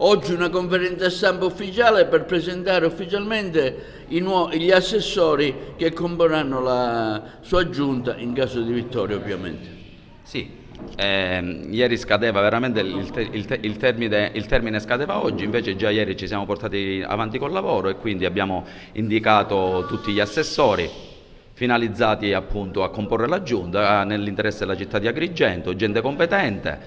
Oggi una conferenza stampa ufficiale per presentare ufficialmente gli assessori che comporranno la sua giunta in caso di vittoria, ovviamente. Sì, ieri scadeva veramente il termine scadeva oggi, invece già ieri ci siamo portati avanti col lavoro e quindi abbiamo indicato tutti gli assessori finalizzati appunto a comporre la giunta nell'interesse della città di Agrigento, gente competente,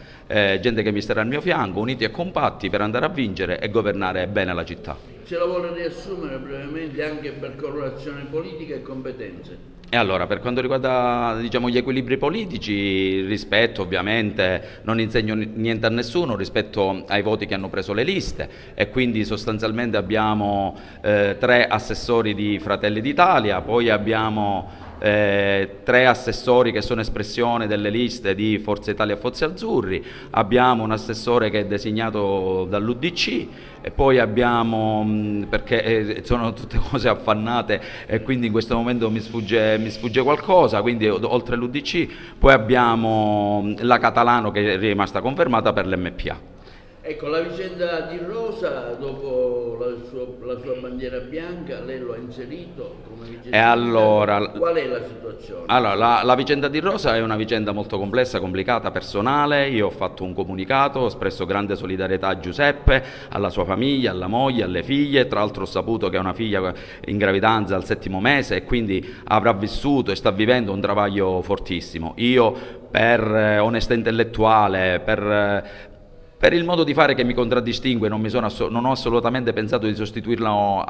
gente che mi starà al mio fianco, uniti e compatti per andare a vincere e governare bene la città. Ce la vuole riassumere brevemente anche per colorazione politica e competenze? E allora, per quanto riguarda diciamo, gli equilibri politici, rispetto ovviamente, non insegno niente a nessuno rispetto ai voti che hanno preso le liste e quindi sostanzialmente abbiamo 3 assessori di Fratelli d'Italia, poi abbiamo 3 assessori che sono espressione delle liste di Forza Italia e Forze Azzurri, abbiamo un assessore che è designato dall'UDC e poi abbiamo, perché sono tutte cose affannate e quindi in questo momento mi sfugge qualcosa, quindi oltre all'UDC poi abbiamo la Catalano che è rimasta confermata per l'MPA. Ecco, la vicenda di Rosa, dopo la sua bandiera bianca, lei lo ha inserito come vice E allora, qual è la situazione? Allora, la vicenda di Rosa è una vicenda molto complessa, complicata, personale. Io ho fatto un comunicato, ho espresso grande solidarietà a Giuseppe, alla sua famiglia, alla moglie, alle figlie. Tra l'altro ho saputo che è una figlia in gravidanza al 7° mese e quindi avrà vissuto e sta vivendo un travaglio fortissimo. Io per onestà intellettuale, per il modo di fare che mi contraddistingue non ho assolutamente pensato di sostituirlo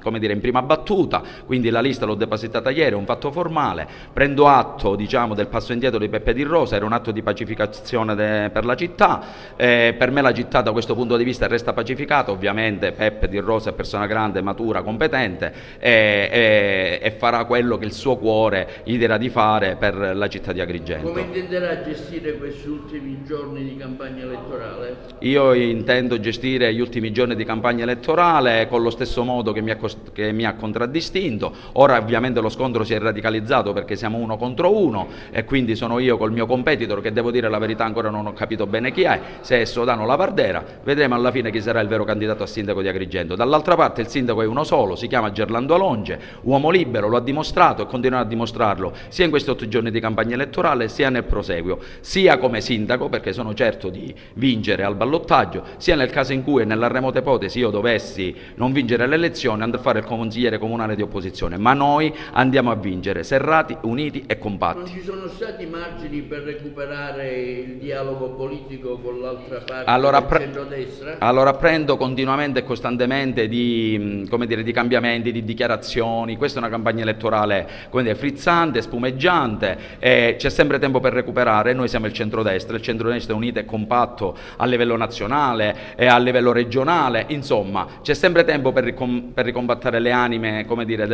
come dire, in prima battuta, quindi la lista l'ho depositata ieri, è un fatto formale, prendo atto diciamo, del passo indietro di Peppe Di Rosa, era un atto di pacificazione per la città, per me la città da questo punto di vista resta pacificata, ovviamente Peppe Di Rosa è persona grande, matura, competente e farà quello che il suo cuore gli dirà di fare per la città di Agrigento. Come intenderà gestire questi ultimi giorni di campagna elettorale? Io intendo gestire gli ultimi giorni di campagna elettorale con lo stesso modo che mi ha contraddistinto. Ora ovviamente lo scontro si è radicalizzato perché siamo 1 contro 1 e quindi sono io col mio competitor che devo dire la verità ancora non ho capito bene chi è, se è Sodano Lavardera, vedremo alla fine chi sarà il vero candidato a sindaco di Agrigento. Dall'altra parte il sindaco è uno solo, si chiama Gerlando Alonge, uomo libero, lo ha dimostrato e continuerà a dimostrarlo sia in questi 8 giorni di campagna elettorale sia nel proseguio, sia come sindaco perché sono certo di vincere al ballottaggio, sia nel caso in cui nella remota ipotesi io dovessi non vincere le elezioni andrò a fare il consigliere comunale di opposizione, ma noi andiamo a vincere, serrati, uniti e compatti. Non ci sono stati margini per recuperare il dialogo politico con l'altra parte del centrodestra? Allora prendo continuamente e costantemente come dire, di cambiamenti, di dichiarazioni, questa è una campagna elettorale come dire, frizzante, spumeggiante, c'è sempre tempo per recuperare, noi siamo il centrodestra è unito e compatto a livello nazionale e a livello regionale, insomma c'è sempre tempo per ricombattere le anime come dire,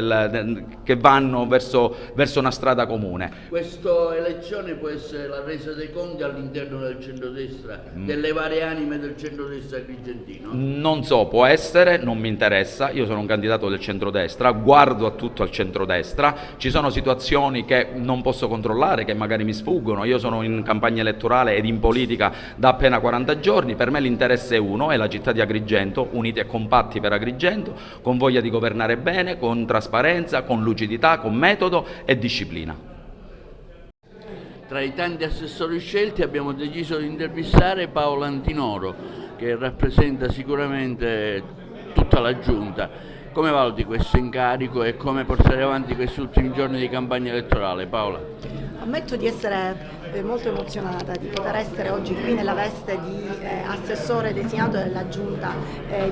che vanno verso una strada comune. Questa elezione può essere la resa dei conti all'interno del centrodestra, delle varie anime del centrodestra agrigentino? Non so, può essere, non mi interessa, io sono un candidato del centrodestra, guardo a tutto al centrodestra, ci sono situazioni che non posso controllare, che magari mi sfuggono, io sono in campagna elettorale ed in politica da appena 40 giorni, per me l'interesse è uno, è la città di Agrigento, uniti e compatti per Agrigento, con voglia di governare bene, con trasparenza, con lucidità, con metodo e disciplina. Tra i tanti assessori scelti abbiamo deciso di intervistare Paolo Antinoro, che rappresenta sicuramente tutta la giunta. Come valuti questo incarico e come portare avanti questi ultimi giorni di campagna elettorale, Paola? Ammetto di essere molto emozionata di poter essere oggi qui nella veste di assessore designato della Giunta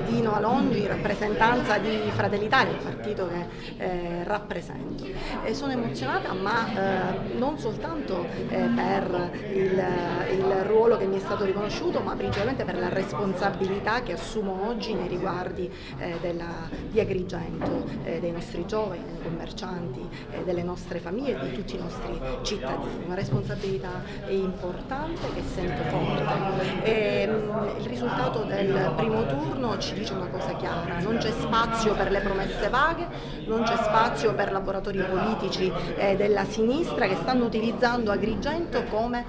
Dino Alongi, in rappresentanza di Fratelli d'Italia, il partito che rappresento. Sono emozionata ma non soltanto per il ruolo che mi è stato riconosciuto, ma principalmente per la responsabilità che assumo oggi nei riguardi di Agrigento, dei nostri giovani, dei commercianti, delle nostre famiglie e di tutti i nostri cittadini. Una responsabilità importante che sento forte. Il risultato del primo turno ci dice una cosa chiara: non c'è spazio per le promesse vaghe, non c'è spazio per laboratori politici della sinistra che stanno utilizzando Agrigento come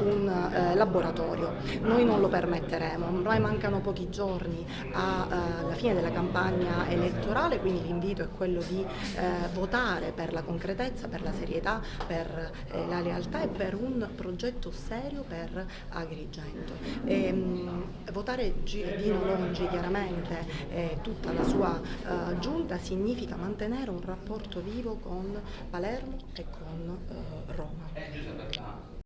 un laboratorio. Noi non lo permetteremo. Ormai mancano pochi giorni alla fine della campagna elettorale, quindi l'invito è quello di votare per la concretezza, per la serietà, per la lealtà e per un progetto serio per Agrigento. Votare Dino Longi chiaramente tutta la sua giunta significa mantenere un rapporto vivo con Palermo e con Roma.